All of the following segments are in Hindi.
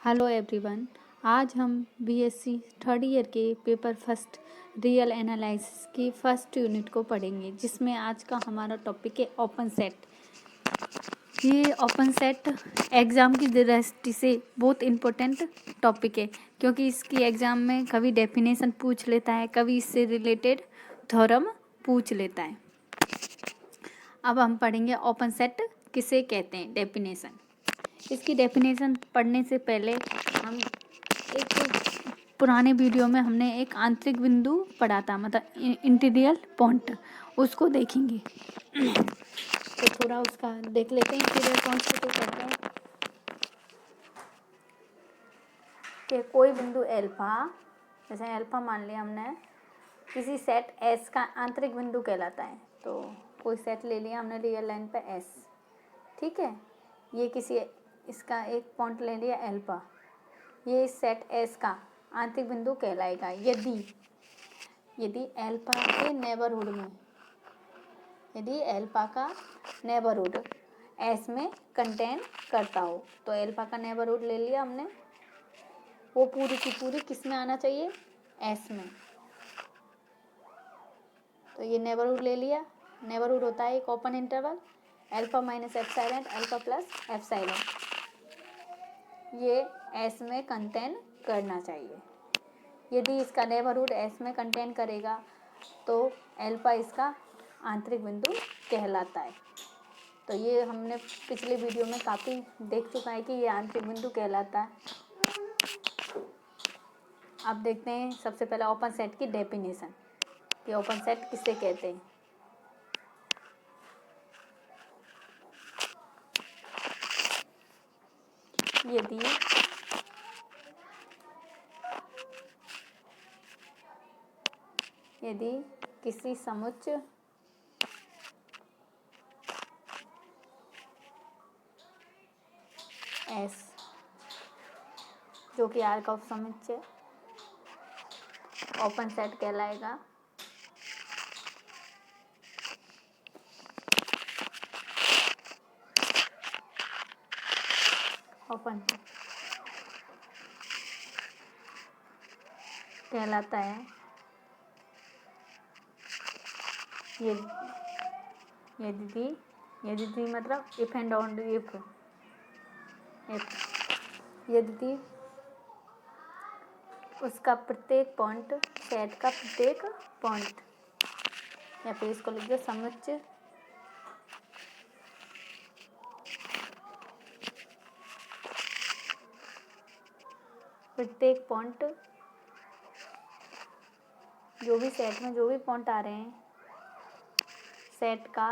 Hello everyone. आज हम बीएससी थर्ड ईयर के पेपर फर्स्ट रियल एनालिसिस की फर्स्ट यूनिट को पढ़ेंगे, जिसमें आज का हमारा टॉपिक है ओपन सेट। ये ओपन सेट एग्ज़ाम की दृष्टि से बहुत इम्पोर्टेंट टॉपिक है, क्योंकि इसकी एग्ज़ाम में कभी डेफिनेशन पूछ लेता है, कभी इससे रिलेटेड थ्योरम पूछ लेता है। अब हम पढ़ेंगे ओपन सेट किसे कहते हैं, डेफिनेशन। इसकी डेफिनेशन पढ़ने से पहले हम एक पुराने वीडियो में हमने एक आंतरिक बिंदु पढ़ा था, मतलब इंटीरियर पॉइंट, उसको देखेंगे। तो थोड़ा उसका देख लेते हैं। इंटीरियर पॉइंट से तो कहते हैं कि कोई बिंदु एल्फा, जैसे एल्फा मान लिया हमने, किसी सेट एस का आंतरिक बिंदु कहलाता है। तो कोई सेट ले लिया हमने रियल लाइन पे एस, ठीक है। ये किसी इसका एक पॉइंट ले लिया एल्फा, ये इस सेट एस का आंतरिक बिंदु कहलाएगा यदि एल्फा के नेबरहुड में, यदि एल्फा का नेबरहुड एस में कंटेन करता हो। तो एल्फा का नेबरहुड ले लिया हमने, वो पूरी की पूरी किस में आना चाहिए, एस में। तो ये नेबरहुड ले लिया। नेबरहुड होता है एक open interval alpha minus epsilon alpha plus epsilon, ये एस में कंटेन करना चाहिए। यदि इसका नेबरहुड एस में कंटेन करेगा तो एल्फा इसका आंतरिक बिंदु कहलाता है। तो ये हमने पिछले वीडियो में काफ़ी देख चुका है कि ये आंतरिक बिंदु कहलाता है। अब देखते हैं सबसे पहले ओपन सेट की डेफिनेशन, कि ओपन सेट किसे कहते हैं। यदि किसी समुच्चय एस, जो कि आर का उपसमुच्चय ओपन सेट कहलाएगा। ओपन कहलाता है यदि मतलब इफ एंड ओनली इफ यदि उसका प्रत्येक पॉइंट, सेट का प्रत्येक पॉइंट, या फिर इसको लिख दो समुच्चय प्रत्येक पॉइंट, जो भी सेट में जो भी पॉइंट आ रहे हैं, सेट का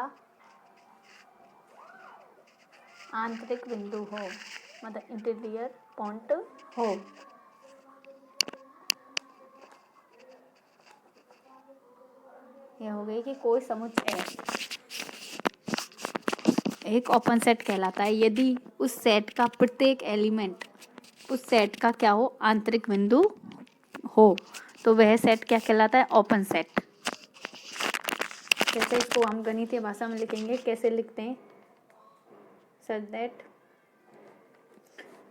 आंतरिक बिंदु हो, मतलब इंटीरियर पॉइंट हो। यह हो गई कि कोई समुच्चय एक ओपन सेट कहलाता है यदि उस सेट का प्रत्येक एलिमेंट उस सेट का क्या हो, आंतरिक बिंदु हो। तो वह सेट क्या कहलाता है, ओपन सेट। जैसे इसको हम गणितीय भाषा में लिखेंगे, कैसे लिखते हैं, सच दैट,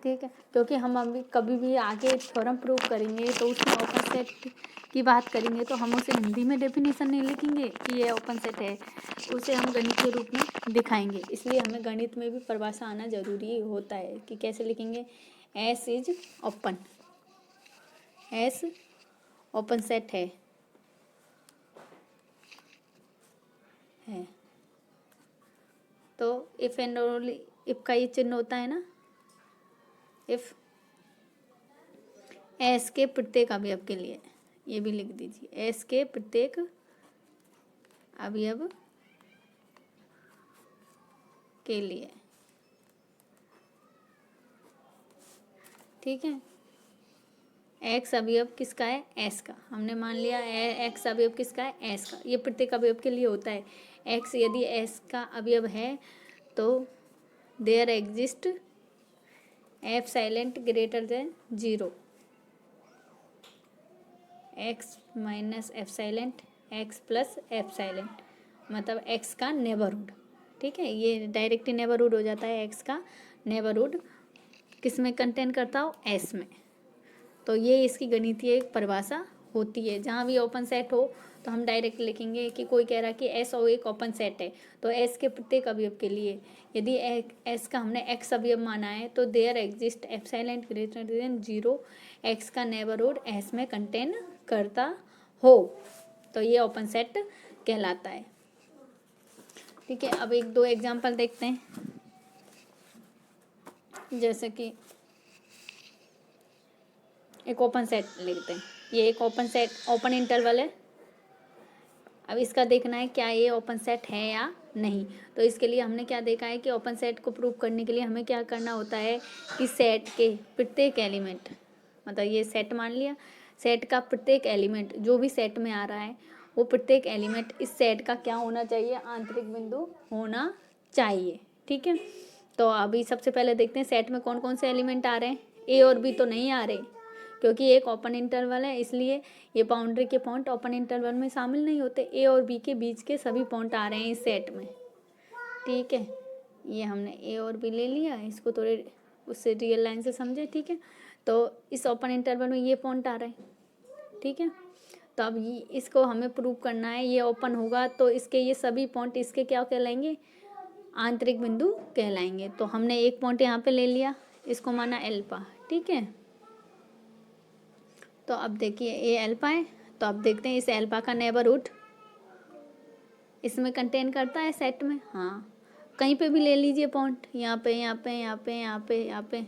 ठीक है। क्योंकि हम अभी कभी भी आगे थ्योरम प्रूव करेंगे तो उसमें ओपन सेट की बात करेंगे, तो हम उसे हिंदी में डेफिनेशन नहीं लिखेंगे कि ये ओपन सेट है, उसे हम गणित के रूप में दिखाएंगे। इसलिए हमें गणित में भी परिभाषा आना जरूरी होता है कि कैसे लिखेंगे। S is open, S open set है। तो इफ एंड ओनली इफ का ये चिन्ह होता है ना, इफ एस के प्रत्येक अवयव के लिए, ये भी लिख दीजिए, एस के प्रत्येक अवयव के लिए, ठीक है। एक्स अवयव किसका है, एस का, हमने मान लिया एक्स अवयव किसका है, एस का। ये प्रत्येक अवयव के लिए होता है। एक्स यदि एस का अवयव है तो there exist epsilon greater than 0, x minus epsilon x plus epsilon, मतलब एक्स का नेबरहुड, ठीक है। ये डायरेक्ट नेबरहुड हो जाता है, एक्स का नेबरहुड किस में कंटेन करता हो, एस में। तो ये इसकी गणितीय एक परिभाषा होती है। जहाँ भी ओपन सेट हो तो हम डायरेक्ट लिखेंगे कि कोई कह रहा है कि एस और एक ओपन सेट है, तो एस के प्रत्येक अवयव के लिए यदि एस का हमने एक्स अवयव माना है तो there exist epsilon greater than 0 x का नेबरहुड एस में कंटेन करता हो, तो ये ओपन सेट कहलाता है। ठीक है, अब एक दो एग्जाम्पल देखते हैं। जैसे कि एक ओपन सेट लिखते हैं, ये एक ओपन सेट ओपन इंटरवल है। अब इसका देखना है क्या ये ओपन सेट है या नहीं। तो इसके लिए हमने क्या देखा है कि ओपन सेट को प्रूव करने के लिए हमें क्या करना होता है कि सेट के प्रत्येक एलिमेंट, मतलब ये सेट मान लिया, सेट का प्रत्येक एलिमेंट जो भी सेट में आ रहा है वो प्रत्येक एलिमेंट इस सेट का क्या होना चाहिए, आंतरिक बिंदु होना चाहिए। ठीक है, तो अभी सबसे पहले देखते हैं सेट में कौन कौन से एलिमेंट आ रहे हैं। ए और बी तो नहीं आ रहे क्योंकि एक ओपन इंटरवल है, इसलिए ये बाउंड्री के पॉइंट ओपन इंटरवल में शामिल नहीं होते। ए और बी के बीच के सभी पॉइंट आ रहे हैं इस सेट में। ठीक है, ये हमने ए और बी ले लिया, इसको थोड़े उससे रियल लाइन से समझे। ठीक है, तो इस ओपन इंटरवल में ये पॉइंट आ रहे हैं। ठीक है, तो अब ये इसको हमें प्रूव करना है, ये ओपन होगा तो इसके ये सभी पॉइंट इसके क्या कहलाएंगे, आंतरिक बिंदु कहलाएंगे। तो हमने एक पॉइंट यहाँ पे ले लिया, इसको माना एल्फा। ठीक है, तो अब देखिए ये एल्फा है, तो अब देखते हैं इस एल्फा का नेबरहुड इसमें कंटेन करता है सेट में। हाँ, कहीं पे भी ले लीजिए पॉइंट, यहाँ पे यहाँ पे यहाँ पे यहाँ पे यहाँ पे,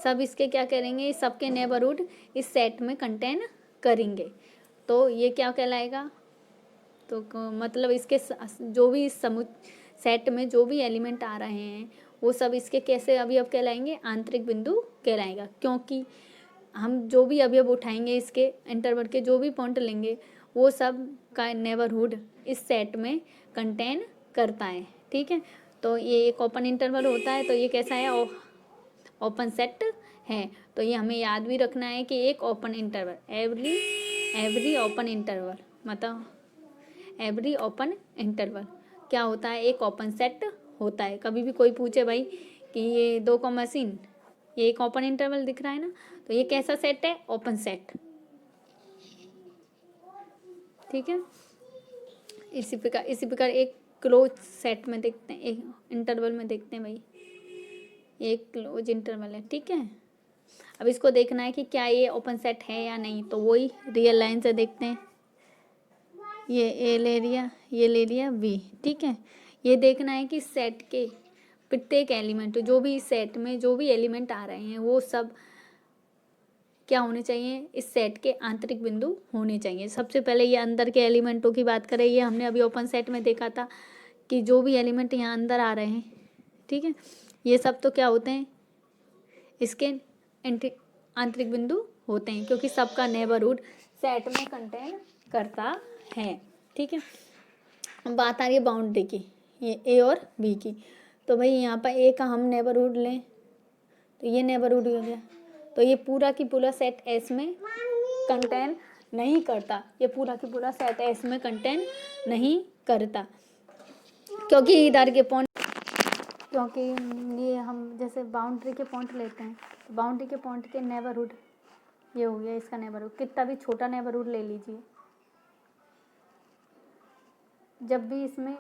सब इसके क्या करेंगे, सबके नेबरहुड इस सेट में कंटेन करेंगे। तो ये क्या कहलाएगा, तो मतलब इसके जो भी इस सेट में जो भी एलिमेंट आ रहे हैं वो सब इसके कैसे अवयव कहलाएंगे, आंतरिक बिंदु कहलाएगा। क्योंकि हम जो भी अवयव उठाएंगे इसके इंटरवल के जो भी पॉइंट लेंगे वो सब का नेबरहुड इस सेट में कंटेन करता है। ठीक है, तो ये एक ओपन इंटरवल होता है, तो ये कैसा है, ओपन सेट है। तो ये हमें याद भी रखना है कि एक open interval, every open interval, मतलब एवरी ओपन इंटरवल क्या होता है, एक ओपन सेट होता है। कभी भी कोई पूछे भाई कि ये 2 का मशीन, ये एक ओपन इंटरवल दिख रहा है ना, तो ये कैसा सेट है, ओपन सेट। ठीक है, इसी प्रकार एक क्लोज सेट में देखते हैं, एक इंटरवल में देखते हैं भाई, एक क्लोज इंटरवल है। ठीक है, अब इसको देखना है कि क्या ये ओपन सेट है या नहीं, तो वही रियल लाइन से देखते हैं। ये ए ले लिया, ये ले लिया बी। ठीक है, ये देखना है कि सेट के प्रत्येक एलिमेंट, जो भी इस सेट में जो भी एलिमेंट आ रहे हैं वो सब क्या होने चाहिए, इस सेट के आंतरिक बिंदु होने चाहिए। सबसे पहले ये अंदर के एलिमेंटों की बात करें, ये हमने अभी ओपन सेट में देखा था कि जो भी एलिमेंट यहाँ अंदर आ रहे हैं, ठीक है, ये सब तो क्या होते हैं, इसके आंतरिक बिंदु होते हैं, क्योंकि सबका नेबरहुड सेट में कंटेन करता है। ठीक है, बात आ रही है बाउंड्री की, ये ए और बी की। तो भाई यहाँ पर ए का हम नेबरहुड लें तो ये नेबरहुड हो गया, तो ये पूरा की पूरा सेट एस में कंटेन नहीं करता, ये पूरा की पूरा सेट एस में कंटेन नहीं करता, क्योंकि इधर के पॉइंट, क्योंकि ये हम जैसे बाउंड्री के पॉइंट लेते हैं, तो बाउंड्री के पॉइंट के नेबरहुड ये हो गया, इसका नेबरहुड कितना भी छोटा नेबरहुड ले लीजिए, जब भी इसमें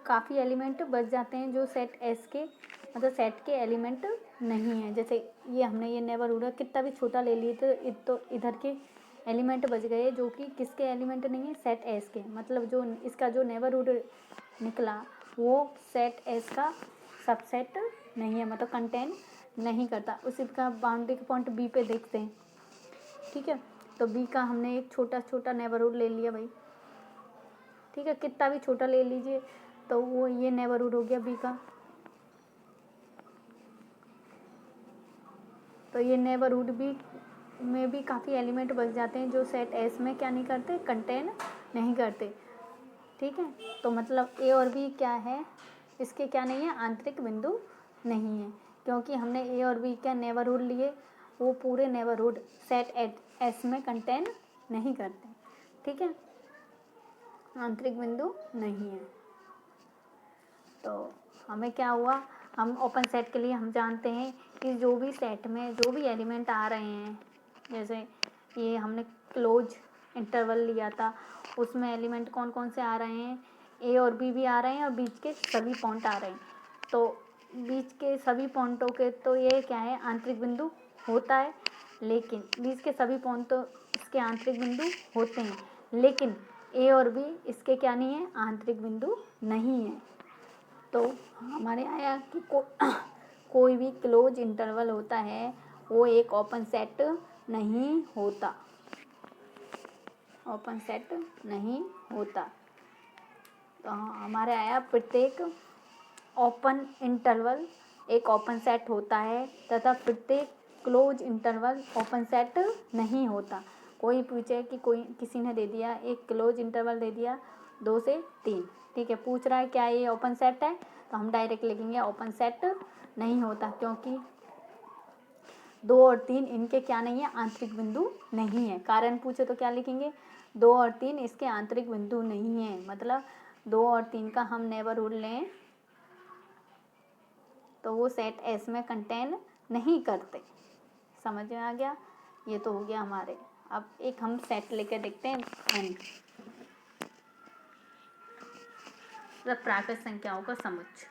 काफ़ी एलिमेंट बच जाते हैं जो सेट एस के, मतलब सेट के एलिमेंट नहीं है। जैसे ये हमने ये नेबरहुड है, कितना भी छोटा ले लिए तो इधर के एलिमेंट बच गए जो कि किसके एलिमेंट नहीं है, सेट एस के, मतलब जो इसका जो नेबरहुड निकला वो सेट एस का सबसेट नहीं है, मतलब कंटेन नहीं करता। उसी का बाउंड्री के पॉइंट बी पे देखते हैं। ठीक है, तो बी का हमने एक छोटा छोटा नेबरहुड ले लिया भाई, ठीक है, कितना भी छोटा ले लीजिए, तो वो ये नेबरहुड हो गया बी का। तो ये नेबरहुड बी में भी काफ़ी एलिमेंट बच जाते हैं जो सेट एस में क्या नहीं करते, कंटेन नहीं करते। ठीक है, तो मतलब ए और बी क्या है, इसके क्या नहीं है, आंतरिक बिंदु नहीं है, क्योंकि हमने ए और बी का नेबरहुड लिए, वो पूरे नेबरहुड सेट एस में कंटेन नहीं करते। ठीक है, आंतरिक बिंदु नहीं है। तो हमें क्या हुआ, हम ओपन सेट के लिए हम जानते हैं इस जो भी सेट में जो भी एलिमेंट आ रहे हैं, जैसे ये हमने क्लोज इंटरवल लिया था, उसमें एलिमेंट कौन कौन से आ रहे हैं, ए और बी भी आ रहे हैं और बीच के सभी पॉइंट आ रहे हैं। तो बीच के सभी पॉइंटों के तो ये क्या है, आंतरिक बिंदु होता है, लेकिन बीच के सभी पॉइंट तो इसके आंतरिक बिंदु होते हैं, लेकिन ए और बी इसके क्या नहीं है, आंतरिक बिंदु नहीं है। तो हमारे आया कि कोई भी क्लोज इंटरवल होता है वो एक ओपन सेट नहीं होता, ओपन सेट नहीं होता। तो हमारे आया प्रत्येक ओपन इंटरवल एक ओपन सेट होता है तथा प्रत्येक क्लोज इंटरवल ओपन सेट नहीं होता। कोई पूछे कि कोई किसी ने दे दिया एक क्लोज इंटरवल दे दिया 2 से 3, ठीक है, पूछ रहा है क्या ये ओपन सेट है, तो हम डायरेक्ट लिखेंगे ओपन सेट नहीं होता, क्योंकि 2 और 3 इनके क्या नहीं है, आंतरिक बिंदु नहीं है। कारण पूछे तो क्या लिखेंगे, 2 और 3 इसके आंतरिक बिंदु नहीं है, मतलब 2 और 3 का हम नेबरहुड लें तो वो सेट एस में कंटेन नहीं करते। समझ में आ गया, ये तो हो गया हमारे। अब एक हम सेट लेकर देखते हैं एन, प्राकृत संख्याओं का समुच्चय।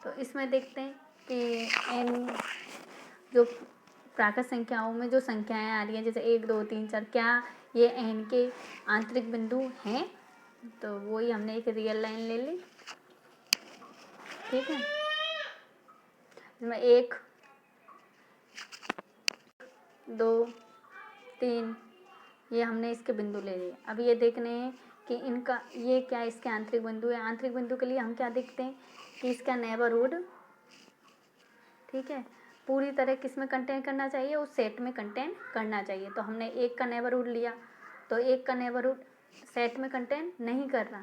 तो इसमें देखते हैं कि एन जो प्राकृत संख्याओं में जो संख्याएं आ रही हैं, जैसे 1 2 3 4, क्या ये एन के आंतरिक बिंदु हैं, तो वही हमने एक रियल लाइन ले ली, ठीक है, इसमें 1 2 3 ये हमने इसके बिंदु ले लिए। अब ये देखने हैं कि इनका ये क्या इसके आंतरिक बिंदु है। आंतरिक बिंदु के लिए हम क्या देखते हैं कि इसका नेबरहुड, ठीक है, पूरी तरह किस में कंटेन करना चाहिए, उस सेट में कंटेन करना चाहिए। तो हमने 1 का नेबरहुड लिया, तो 1 का नेबरहुड सेट में कंटेन नहीं कर रहा,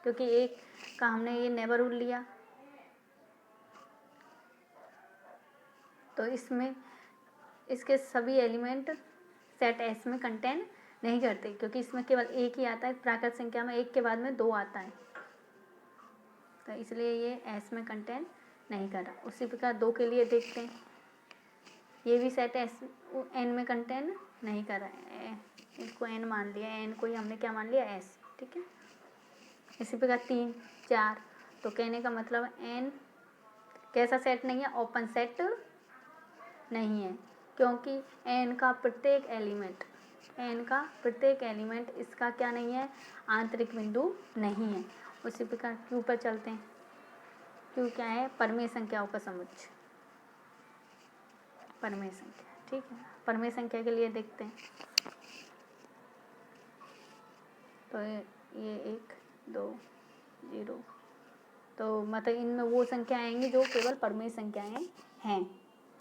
क्योंकि 1 का हमने ये नेबरहुड लिया, तो इसमें इसके सभी एलिमेंट सेट एस में कंटेन नहीं करते, क्योंकि इसमें केवल 1 ही आता है। प्राकृत संख्या में 1 के बाद में 2 आता है, तो इसलिए ये एस में कंटेन नहीं कर रहा। उसी प्रकार 2 के लिए देखते हैं, ये भी सेट एस एन में कंटेन नहीं कर रहा है, इसको एन मान लिया, एन को ही हमने क्या मान लिया, एस, ठीक है। इसी प्रकार 3 4, तो कहने का मतलब एन कैसा सेट नहीं है, ओपन सेट नहीं है, क्योंकि एन का प्रत्येक एलिमेंट इसका क्या नहीं है, आंतरिक बिंदु नहीं है। उसी प्रकार क्यू पर चलते हैं। क्यू क्या है, परमेय संख्याओं का समुच्चय, परमेय संख्या, ठीक है। परमेय संख्या के लिए देखते हैं, तो ये 1 2 0, तो मतलब इनमें वो संख्या आएंगी जो केवल परमेय संख्याएं हैं,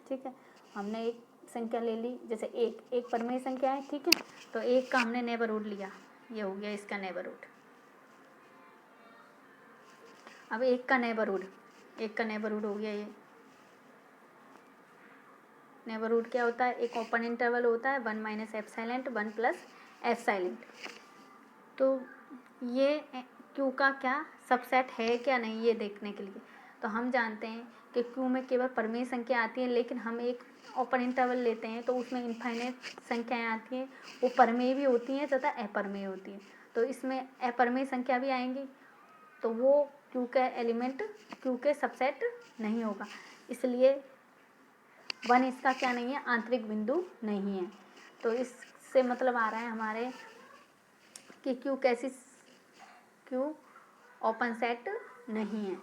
ठीक है। हमने एक संख्या ले ली, जैसे एक परमेय संख्या है, ठीक है, तो 1 का हमने नेबरहुड लिया, ये हो गया इसका नेबरहुड। अब 1 का नेबरहुड हो गया, ये नेबरहुड क्या होता है, एक ओपन इंटरवल होता है 1 minus F silent 1 plus F silent. तो ये क्यू का क्या सबसेट है क्या नहीं, ये देखने के लिए तो हम जानते हैं कि क्यू में केवल परमेय संख्या आती है, लेकिन हम एक ओपन इंटरवल लेते हैं तो उसमें इनफाइनाइट संख्याएं आती हैं, वो परमेय भी होती हैं तथा अपर्मेय होती हैं। तो इसमें अपरमेय संख्या भी आएंगी, तो वो क्यू का एलिमेंट क्यू के सबसेट नहीं होगा, इसलिए 1 इसका क्या नहीं है, आंतरिक बिंदु नहीं है। तो इससे मतलब आ रहा है हमारे कि क्यू ओपन सेट नहीं है,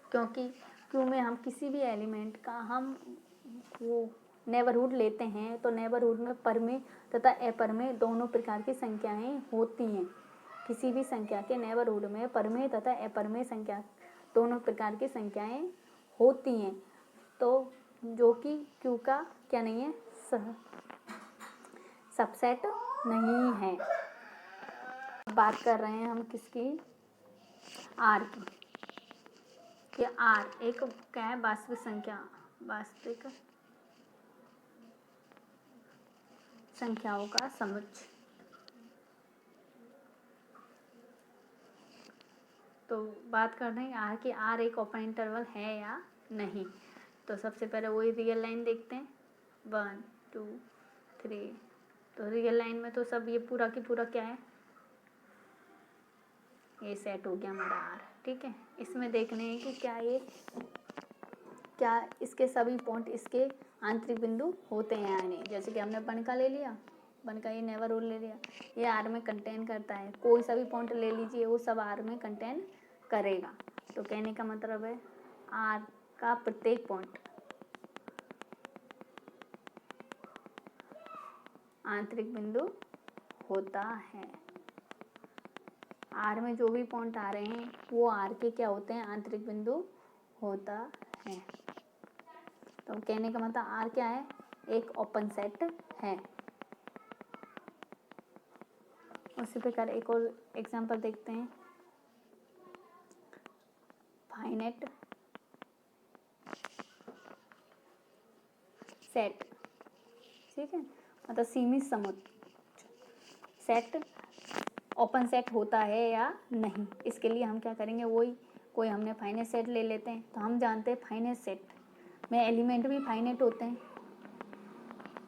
क्योंकि क्यू में हम किसी भी एलिमेंट का हम वो नेबरहुड लेते हैं, तो नेबरहुड में परमेय तथा अपरमेय दोनों प्रकार की संख्याएं होती हैं। किसी भी संख्या के नेबरहुड में परमेय तथा अपरमेय संख्या दोनों प्रकार की संख्याएं होती हैं, तो जो कि क्यू का क्या नहीं है, सबसेट नहीं है। बात कर रहे हैं हम किसकी, आर की, कि आर एक क्या है, वास्तविक संख्याओं का समुच्चय। तो बात कर रहे हैं आर की, आर एक ओपन इंटरवल है या नहीं। तो सबसे पहले वही रियल लाइन देखते हैं, 1 2 3। तो रियल लाइन में तो सब ये पूरा की पूरा क्या है, ये सेट हो गया हमारा आर। ठीक है, इसमें देखने हैं कि क्या इसके सभी पॉइंट इसके आंतरिक बिंदु होते हैं या नहीं। जैसे कि हमने वन का ले लिया, वन का ये नेबरहुड ले लिया, ये आर में कंटेन करता है, कोई सा भी पॉइंट ले लीजिए वो सब आर में कंटेन करेगा। तो कहने का मतलब है आर का प्रत्येक पॉइंट आंतरिक बिंदु होता है। आर में जो भी पॉइंट आ रहे हैं वो आर के क्या होते हैं, आंतरिक बिंदु होता है। तो कहने का मतलब आर क्या है, एक ओपन सेट है। उसी प्रकार एक और एग्जांपल देखते हैं, फाइनाइट सेट। ठीक है, मतलब सीमित समुच्चय सेट ओपन सेट होता है या नहीं। इसके लिए हम क्या करेंगे, वही कोई हमने फाइनाइट सेट ले लेते हैं। तो हम जानते हैं फाइनाइट सेट में एलिमेंट भी फाइनाइट होते हैं,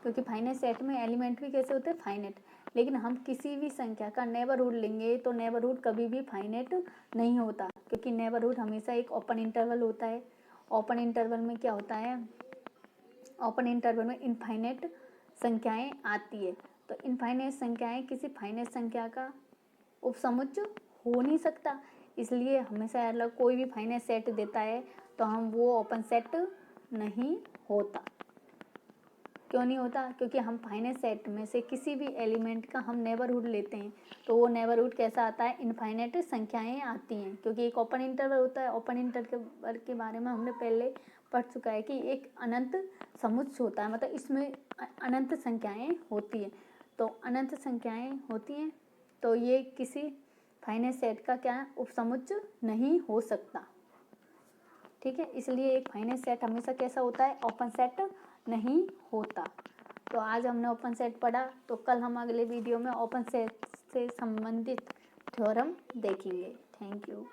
क्योंकि फाइनाइट सेट में एलिमेंट भी कैसे होते हैं, फाइनाइट। लेकिन हम किसी भी संख्या का नेबरहुड लेंगे तो नेबरहुड कभी भी फाइनाइट नहीं होता, क्योंकि नेबरहुड हमेशा एक ओपन इंटरवल होता है। ओपन इंटरवल में क्या होता है, ओपन इंटरवल में इनफाइनाइट संख्याएं आती है। तो इनफाइनाइट संख्याएं किसी फाइनाइट संख्या का उपसमुच्चय हो नहीं सकता। इसलिए हमेशा अलग कोई भी फाइनाइट सेट देता है तो हम वो ओपन सेट नहीं होता। क्यों नहीं होता, क्योंकि हम फाइनाइट सेट में से किसी भी एलिमेंट का हम नेबरहुड लेते हैं तो वो नेबरहुड कैसा आता है, इनफाइनाइट संख्याएं आती हैं, क्योंकि एक ओपन इंटरवल होता है। ओपन इंटरवल के बारे में हमने पहले पढ़ चुका है कि एक अनंत समुच्चय होता है, मतलब इसमें अनंत संख्याएं होती हैं। तो अनंत संख्याएं होती हैं तो ये किसी फाइनाइट सेट का क्या उपसमुच्चय नहीं हो सकता। ठीक है, इसलिए एक फाइनाइट सेट हमेशा कैसा होता है, ओपन सेट नहीं होता। तो आज हमने ओपन सेट पढ़ा, तो कल हम अगले वीडियो में ओपन सेट से संबंधित थ्योरम देखेंगे। Thank you.